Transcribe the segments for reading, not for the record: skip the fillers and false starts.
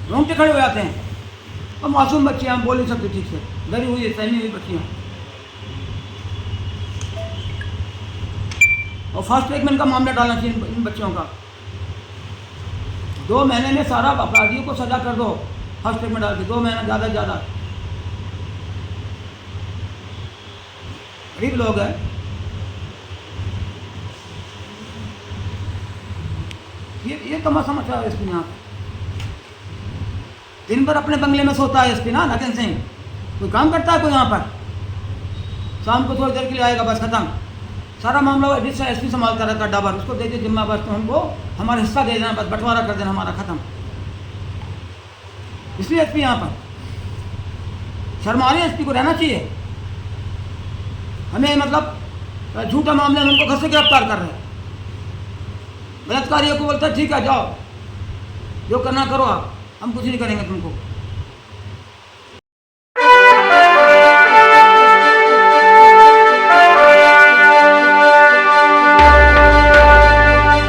रोंगटे खड़े हो जाते हैं। और मासूम बच्चियाँ बोल नहीं सकती ठीक से, डरी हुई सहमी हुई बच्चियाँ। और फास्ट ट्रैक में इनका मामला डालना चाहिए इन बच्चों का। 2 महीने में सारा अपराधियों को सजा कर दो, फास्ट ट्रैक में डाल के 2 महीना ज़्यादा से ज़्यादा। गरीब लोग हैं। ये तमाशा मचा है एसपी यहाँ पे। दिन भर अपने बंगले में सोता है एसपी ना नगेन सिंह, कोई काम करता है कोई यहाँ पर? शाम को थोड़ी देर के लिए आएगा, बस खत्म। सारा मामला एसपी संभालता रहता है डाबर, उसको दे दे जिम्मा, बस तो हमको हमारा हिस्सा दे देना, बस बंटवारा कर देना, हमारा खत्म। इसलिए एसपी यहाँ पर शर्म आ रही है, एसपी को रहना चाहिए। हमें मतलब झूठा मामले में उनको घर से गिरफ्तार कर रहे हैं। बलात्कारियों को बोलता है ठीक है जाओ, जो करना करो आप, हम कुछ नहीं करेंगे तुमको।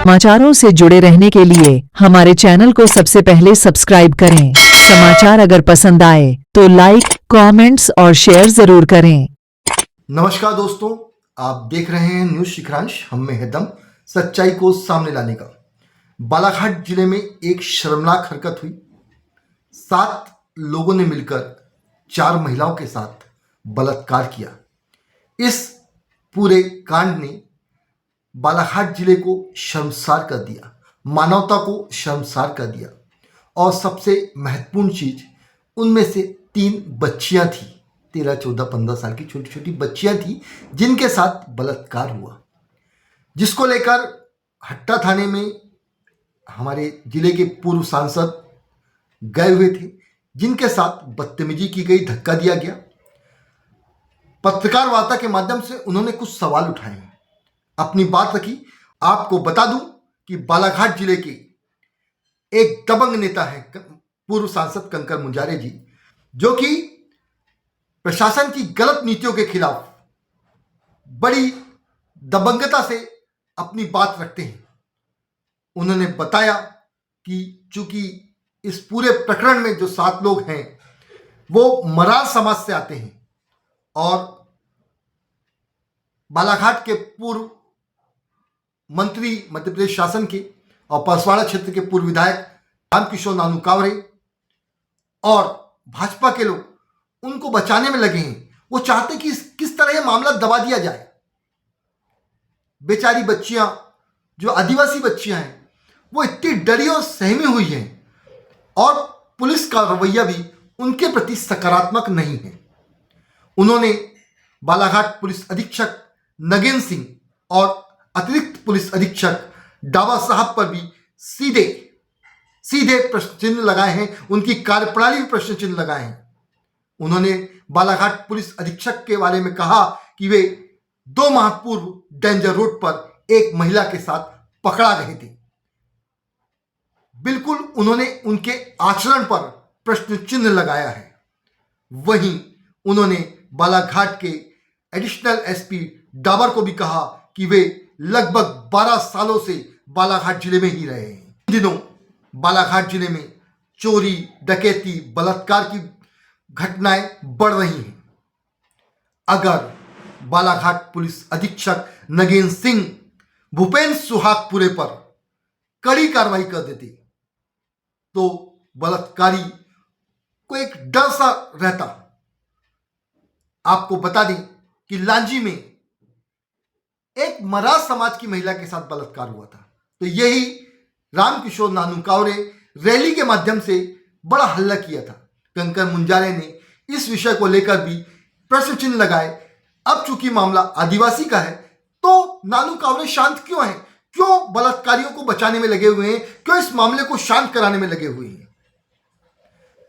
समाचारों से जुड़े रहने के लिए हमारे चैनल को सबसे पहले सब्सक्राइब करें। समाचार अगर पसंद आए तो लाइक, कमेंट्स और शेयर जरूर करें। नमस्कार दोस्तों, आप देख रहे हैं न्यूज शिखरांश। हम में है दम सच्चाई को सामने लाने का। बालाघाट जिले में एक शर्मनाक हरकत हुई। 7 लोगों ने मिलकर 4 महिलाओं के साथ बलात्कार किया। इस पूरे कांड ने बालाघाट जिले को शर्मसार कर दिया, मानवता को शर्मसार कर दिया। और सबसे महत्वपूर्ण चीज, उनमें से 3 बच्चियां थी, 13, 14, 15 साल की छोटी छोटी बच्चियां थी जिनके साथ बलात्कार हुआ, जिसको लेकर हट्टा थाने में हमारे जिले के पूर्व सांसद गए हुए थे, जिनके साथ बदतमीजी की गई, धक्का दिया गया। पत्रकार वार्ता के माध्यम से उन्होंने कुछ सवाल उठाए हैं, अपनी बात रखी। आपको बता दूं कि बालाघाट जिले के एक दबंग नेता है पूर्व सांसद कंकर मुंजारे जी, जो कि प्रशासन की गलत नीतियों के खिलाफ बड़ी दबंगता से अपनी बात रखते हैं। उन्होंने बताया कि चूंकि इस पूरे प्रकरण में जो 7 लोग हैं वो मरार समाज से आते हैं और बालाघाट के पूर्व मंत्री मध्य प्रदेश शासन के और परसवाड़ा क्षेत्र के पूर्व विधायक रामकिशोर नानू कावरे और भाजपा के लोग उनको बचाने में लगे हैं। वो चाहते कि किस तरह यह मामला दबा दिया जाए। बेचारी बच्चियां, जो आदिवासी बच्चियां हैं, वो इतनी डरी और सहमी हुई हैं और पुलिस का रवैया भी उनके प्रति सकारात्मक नहीं है। उन्होंने बालाघाट पुलिस अधीक्षक नगेन सिंह और अतिरिक्त पुलिस अधीक्षक डाबा साहब पर भी सीधे प्रश्न चिन्ह लगाए हैं, उनकी कार्यप्रणाली में प्रश्न चिन्ह लगाए हैं। उन्होंने बालाघाट पुलिस अधीक्षक के बारे में कहा कि वे 2 माह पूर्व डेंजर रोड पर एक महिला के साथ पकड़ा गए थे। बिल्कुल उन्होंने उनके आचरण पर प्रश्न चिन्ह लगाया है। वहीं उन्होंने बालाघाट के एडिशनल एसपी डाबर को भी कहा कि वे लगभग 12 सालों से बालाघाट जिले में ही रहे हैं। इन दिनों बालाघाट जिले में चोरी, डकैती, बलात्कार की घटनाएं बढ़ रही हैं। अगर बालाघाट पुलिस अधीक्षक नगेन सिंह भूपेंद्र सुहागपुरे पर कड़ी कार्रवाई कर देते तो बलात्कारी को एक डर सा रहता। आपको बता दें कि लांजी में एक मरार समाज की महिला के साथ बलात्कार हुआ था, तो यही रामकिशोर नानू कावरे रैली के माध्यम से बड़ा हल्ला किया था। कंकर मुंजारे ने इस विषय को लेकर भी प्रश्न चिन्ह लगाए। अब चूंकि मामला आदिवासी का है तो नानू कावरे शांत क्यों हैं? क्यों बलात्कारियों को बचाने में लगे हुए हैं? क्यों इस मामले को शांत कराने में लगे हुए हैं?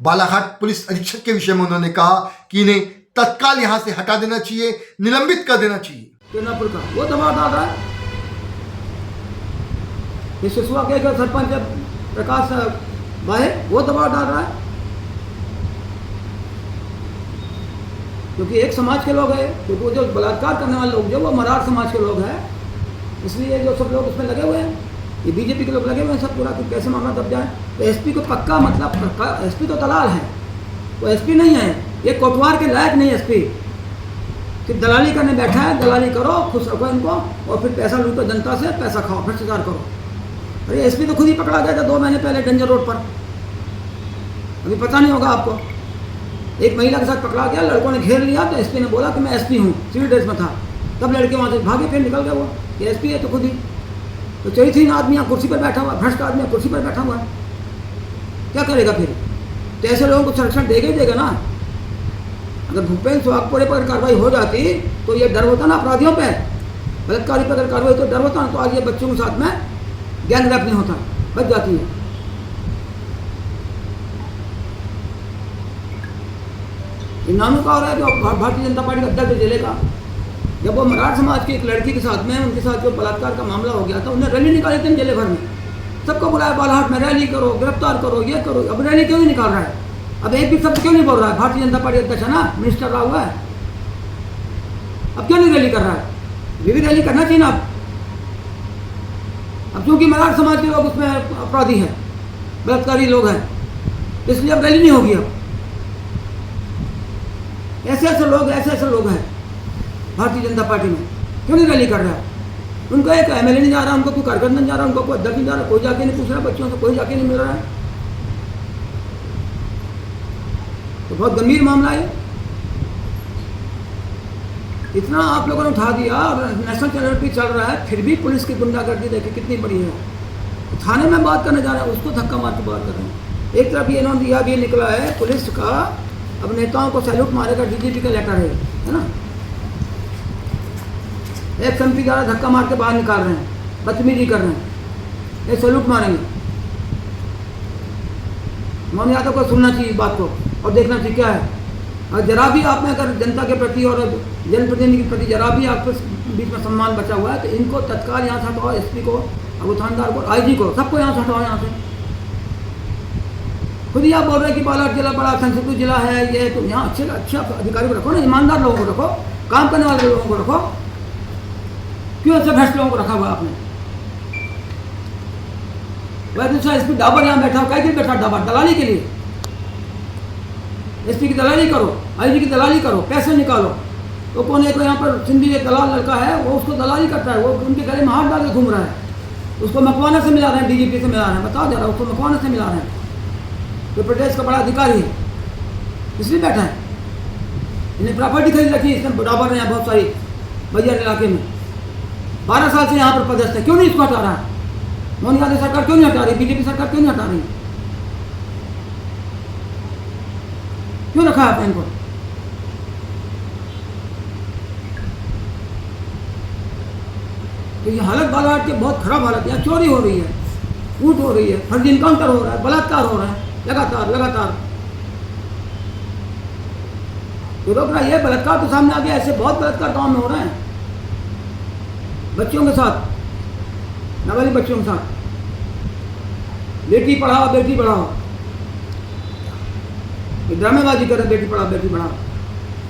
बालाघाट पुलिस अधीक्षक के विषय में उन्होंने कहा कि इन्हें तत्काल यहां से हटा देना चाहिए, निलंबित कर देना चाहिए। केनापुर का वो दबाव डाल रहा है। ये सिसुआ के सरपंच प्रकाश भाई वो दबाव डाल रहा है, क्योंकि एक समाज के लोग हैं, क्योंकि वो जो बलात्कार करने वाले लोग जो वो मरार समाज के लोग हैं, इसलिए जो सब लोग उसमें लगे हुए हैं। ये बीजेपी के लोग लगे हुए हैं सब पूरा कि कैसे मामला दब जाए। तो एसपी को पक्का मतलब पक्का, एसपी तो दलाल है, वो एसपी नहीं है, ये कोटवार के लायक नहीं एसपी कि दलाली करने बैठा है। दलाली करो, खुश रखो इनको और फिर पैसा लूटो जनता से, पैसा खाओ, भ्रष्टाचार करो। अरे एसपी तो खुद ही पकड़ा गया था 2 महीने पहले डेंजर रोड पर, अभी पता नहीं होगा आपको। एक महिला के साथ पकड़ा गया, लड़कों ने घेर लिया तो एसपी ने बोला कि मैं एसपी हूँ, सिविल ड्रेस में था, तब लड़के वहाँ से भागे, फिर निकल गया वो, ये एसपी है तो खुद ही। तो 3 आदमी यहाँ कुर्सी पर बैठा हुआ, भ्रष्ट आदमी कुर्सी पर बैठा हुआ है, क्या करेगा फिर? तो ऐसे लोगों को संरक्षण देगा ही देगा ना। अगर भूपेंद्र सोहागपुरे पर कार्रवाई हो जाती तो ये डर होता ना अपराधियों पे, बलात्कारी पर अगर कार्रवाई तो डर होता ना, तो आज ये बच्चों के साथ में गैंग रेप नहीं होता, बच जाती है। इनामी का हो रहा है जो भारतीय जनता पार्टी का अध्यक्ष जिले का, जब वो मराठ समाज की एक लड़की के साथ में, उनके साथ जो बलात्कार का मामला हो गया था, उन्हें रैली निकाली थी जिले भर में, सबको बुलाया बालाहाट में रैली करो, गिरफ्तार करो, ये करो। अब रैली क्यों नहीं निकाल रहा है? अब एक भी शब्द क्यों नहीं बोल रहा है? भारतीय जनता पार्टी अध्यक्ष है ना, मिनिस्टर रहा हुआ है, अब क्यों नहीं रैली कर रहा है? ये भी रैली करना चाहिए ना। अब क्योंकि मराठ समाज के लोग उसमें अपराधी हैं, बलात्कारी लोग हैं, इसलिए अब रैली नहीं होगी। अब ऐसे ऐसे लोग हैं भारतीय जनता पार्टी में, क्यों नहीं रैली कर रहा है? उनको एक एमएलए नहीं जा रहा, उनको कोई कार्यकर्ता नहीं जा रहा, उनको कोई अध्यक्ष नहीं जा रहा, कोई जाके नहीं पूछ रहा बच्चों से, कोई जाके नहीं मिल रहा है। तो बहुत गंभीर मामला है। इतना आप लोगों ने उठा दिया और नेशनल चैनल पे चल रहा है, फिर भी पुलिस की गुंडागर्दी देखिए कितनी बड़ी है। तो थाने में बात करने जा रहे हैं, उसको धक्का मार के बात कर रहे हैं। एक तरफ ये इन्होंने दिया, भी निकला है पुलिस का, अब नेताओं को सैल्यूट मारेगा, डीजीपी का लेटर है ना। एक एमपी द्वारा धक्का मार के बाहर निकाल रहे हैं, बदतमीजी कर रहे हैं, ये सैल्यूट मारेंगे। मोहन यादव को सुनना चाहिए इस बात को और देखना चाहिए क्या है। और जरा भी आप में अगर जनता के प्रति और जनप्रतिनिधि के प्रति जरा भी आपके बीच में सम्मान बचा हुआ है तो इनको तत्काल यहाँ से हटाओ, एसपी को, अबू थानेदार को, आईजी को, सबको यहाँ से हटाओ। यहाँ से खुद ही आप बोल रहे हैं कि बालाघाट जिला बड़ा सेंसिटिव जिला है, ये तो यहाँ अच्छे अधिकारी को रखो ना, ईमानदार लोगों को रखो, काम करने वाले लोगों को रखो। क्यों ऐसे भ्रष्ट लोगों को रखा हुआ आपने? वह दूसरा एसपी डाबर यहाँ बैठा हो, क्या के लिए बैठा डाबर? दलाली के लिए। एसपी की दलाली करो, आईजी की दलाली करो, पैसे निकालो। तो कौन है? तो यहाँ पर सिंधी एक दलाल लड़का है, वो उसको दलाली करता है, वो उनके गले में हाथ डाल के घूम रहा है, उसको मकवाना से मिला रहे हैं, डीजीपी से मिला रहे हैं, बताओ जरा, उसको मकवाना से मिला रहे हैं। तो प्रदेश का बड़ा अधिकारी है, इसलिए बैठा है। इन्हें प्रॉपर्टी खरीद रखी इसने बराबर ने बहुत सारी बजियार इलाके में, 12 साल से यहाँ पर पदस्थ है, क्यों नहीं इसको हटा रहा है? मोहन यादव सरकार क्यों नहीं हटा रही? बीजेपी सरकार क्यों नहीं हटा रही? क्यों रखा है आपने इनको? तो ये हालत बालाघाट की बहुत खराब हालत है। चोरी हो रही है, लूट हो रही है, फर्जी इनकाउंटर हो रहा है, बलात्कार हो रहा है, लगातार। तो रोक रहा है, बलात्कार तो सामने आ गया, ऐसे बहुत बलात्कार गाँव में हो रहे हैं, बच्चों के साथ, नाबालिग बच्चों के साथ। बेटी पढ़ाओ, बेटी पढ़ाओ, ड्रामेबाजी कर रहे, बेटी पढ़ाओ, बेटी पढ़ाओ।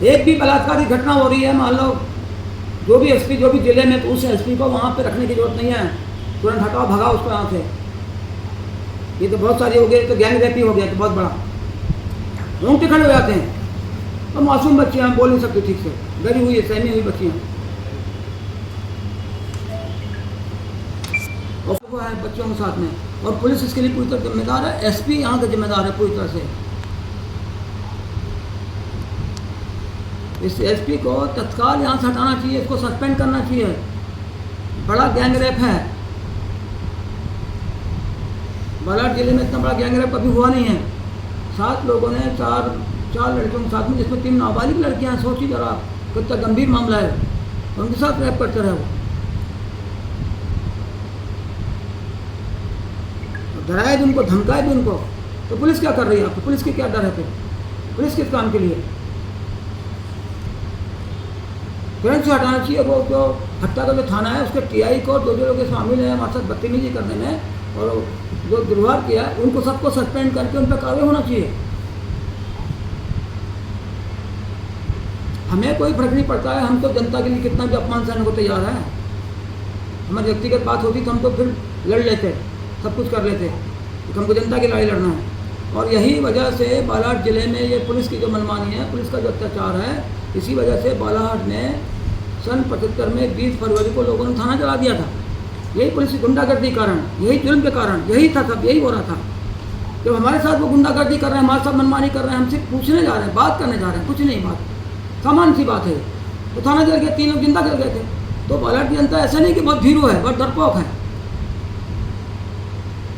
एक भी बलात्कार की घटना हो रही है, मान लो जो भी एसपी जो भी जिले में, तो उस एसपी को वहाँ पे रखने की जरूरत नहीं है, तुरंत हटाओ, भगाओ उसको यहाँ से। ये तो बहुत सारी हो गई, तो गैंग रेप ही हो गया, तो बहुत बड़ा, रोंगटे खड़े हो जाते हैं। और मासूम बच्चे हैं, बोल नहीं सकते ठीक से, डरी हुई है, सहमी हुई बच्ची हैं, वो है बच्चों के साथ में। और पुलिस इसके लिए पूरी तरह जिम्मेदार है, एसपी यहाँ का जिम्मेदार है पूरी तरह से। इस एसपी को तत्काल यहाँ से हटाना चाहिए, इसको सस्पेंड करना चाहिए, बड़ा गैंग रेप है। बालाघाट जिले में इतना बड़ा गैंग रेप कभी हुआ नहीं है। 7 लोगों ने चार लड़कियों के साथ में, जिसमें 3 नाबालिग लड़कियां हैं, सोचिए जरा कितना गंभीर मामला है, उनके साथ रेप करते रहे वो। डराए भी उनको, धमकाए भी उनको, तो पुलिस क्या कर रही है? आपको पुलिस की क्या डर है? फिर पुलिस किस काम के लिए? तुरंत से हटाना चाहिए। वो जो हत्या का जो थाना है, उसके टीआई को, जो लोग शामिल हैं हमारे साथ बदतमीजी करने में और जो दुर्व्यवहार किया, उनको सबको सस्पेंड करके उन पर कार्रवाई होना चाहिए। हमें कोई फर्क नहीं पड़ता है, हम तो जनता के लिए कितना भी अपमान सहने को तैयार है। हमारी व्यक्तिगत बात होती तो हम तो फिर लड़ लेते, सब कुछ कर लेते, तो हमको जनता की लड़ाई लड़ना है। और यही वजह से बालाघाट ज़िले में ये पुलिस की जो मनमानी है, पुलिस का जो अत्याचार है, इसी वजह से बालाघाट में सन 75 में 20 फरवरी को लोगों ने थाना जला दिया था। यही पुलिस की गुंडागर्दी कारण, यही जुल्म के कारण, यही था, सब यही हो रहा था। जब हमारे साथ वो गुंडागर्दी कर रहे हैं, हमारे साथ मनमानी कर रहे हैं, हम सिर्फ पूछने जा रहे हैं, बात करने जा रहे हैं, कुछ नहीं, बात सामान्य सी बात है। तो थाना जल गया, 3 लोग जिंदा जल गए थे। तो बालाघाट की जनता ऐसा नहीं कि बहुत भीरू है, बहुत डरपोक है।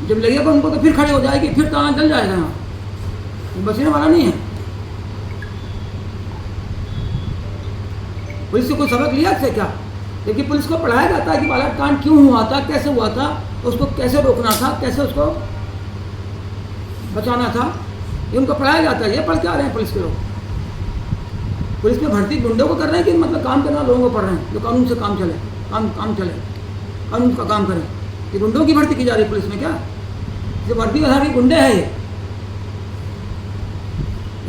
जब लगेगा उनको तो फिर खड़े हो जाएगी, फिर थाना जल जाएगा। यहाँ बचने वाला नहीं है। पुलिस से कोई सबक लिया इससे क्या? जबकि पुलिस को पढ़ाया जाता है कि बालाघाट कांड क्यों हुआ था, कैसे हुआ था, उसको कैसे रोकना था, कैसे उसको बचाना था, ये उनको पढ़ाया जाता है। ये पढ़ के आ रहे हैं पुलिस के लोग। पुलिस में भर्ती गुंडों को कर रहे हैं कि मतलब काम करना लोगों को पढ़ रहे हैं, जो कानून से काम चले, काम चले, कानून का काम करें। कि गुंडों की भर्ती की जा रही है पुलिस में क्या? जो भर्ती आधारित गुंडे हैं, ये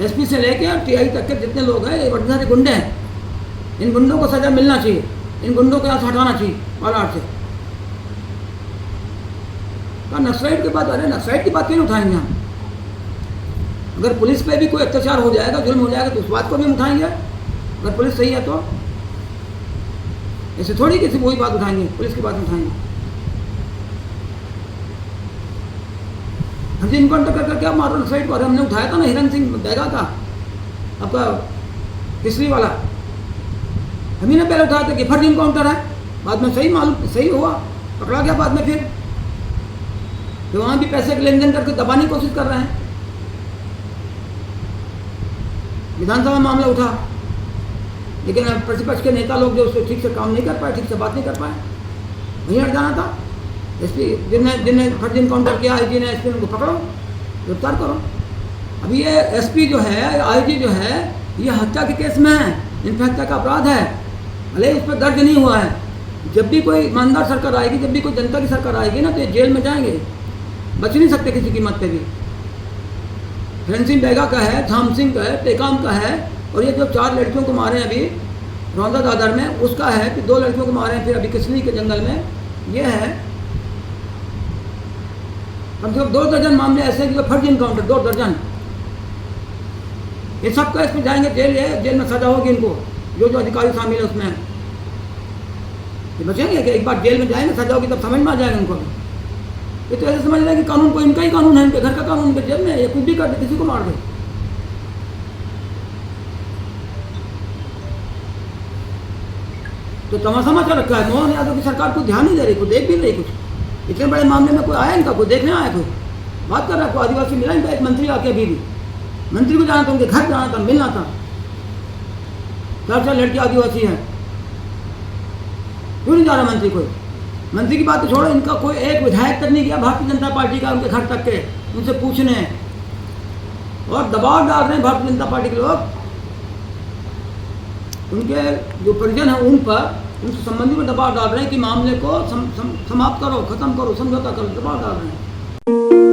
एसपी से लेके टीआई तक के जितने लोग हैं, ये भर्ती गुंडे हैं। इन गुंडों को सजा मिलना चाहिए, इन गुंडों को यहाँ से हटाना चाहिए बालाघाट से। नक्सलाइट के बाद, अरे नक्सलाइट की बात क्यों उठाएंगे हम? अगर पुलिस पे भी कोई अत्याचार हो जाएगा, जुल्म हो जाएगा, तो उस बात को भी हम उठाएंगे। अगर पुलिस सही है तो ऐसे थोड़ी किसी वही बात उठाएंगे, पुलिस की बात उठाएंगे। हमसे इनकाउंटर कर क्या मारो नक्सलाइट को? अरे हमने उठाया था ना हिरन सिंह बैगा का, आपका किसली वाला, हम ही ने पहले उठाया था कि फर्ज इनकाउंटर है। बाद में सही हुआ, पकड़ा गया बाद में। फिर तो वहाँ भी पैसे के लेन देन करके दबाने की कोशिश कर रहे हैं। विधानसभा में मामला उठा, लेकिन प्रतिपक्ष के नेता लोग जो उसको ठीक से काम नहीं कर पाए, ठीक से बात नहीं कर पाए, वहीं हट जाना था। एसपी जिनने फर्ज इनकाउंटर किया, आईजी ने, एसपी उनको पकड़ो, गिरफ्तार करो। अभी ये एसपी जो है, आईजी जो है, ये हत्या के केस में है, इन पर हत्या का अपराध है, भले उस पर दर्ज नहीं हुआ है। जब भी कोई ईमानदार सरकार आएगी, जब भी कोई जनता की सरकार आएगी ना, तो ये जेल में जाएंगे, बच नहीं सकते किसी कीमत पे भी। हिरन सिंह बैगा का है, धाम सिंह का है, टेकाम का है, और ये जो 4 लड़कियों को मारे अभी रौंदा दादर में, उसका है कि 2 लड़कियों को मारे हैं फिर अभी किसली के जंगल में। ये है कम से कम 2 दर्जन मामले ऐसे कि फर्ज इनकाउंटर, 2 दर्जन। ये सब का इसमें जाएंगे जेल, है जेल में सजा होगी इनको, जो अधिकारी शामिल है उसमें। ये बचेंगे कि एक बार जेल में जाएंगे, सजा होगी, तब समझ में आ जाएगा इनको। ये तो ऐसे समझ रहे हैं कि कानून को इनका ही कानून है, इनके घर का कानून, इनके जेल में, ये कुछ भी कर दे, किसी को मार दे। तो तमाशा मचा रखा है। मोहन यादव की सरकार को ध्यान नहीं दे रही, को देख भी नहीं कुछ। इतने बड़े मामले में कोई आया इनका, कोई देखने आया, कोई बात कर रहा है, कोई आदिवासी मिला इनका, एक मंत्री आके अभी भी, मंत्री को जाना था, उनके घर जाना था, मिलना था। 4 लड़की आदिवासी हैं, क्यों नहीं जा रहा मंत्री? कोई मंत्री की बात तो छोड़ो, इनका कोई एक विधायक तक नहीं गया भारतीय जनता पार्टी का उनके घर तक के, उनसे पूछने, और दबाव डाल रहे हैं भारतीय जनता पार्टी के लोग, उनके जो परिजन हैं उन पर, उनसे संबंधी में दबाव डाल रहे हैं कि मामले को समाप्त करो, खत्म करो, समझौता करो, दबाव डाल रहे हैं।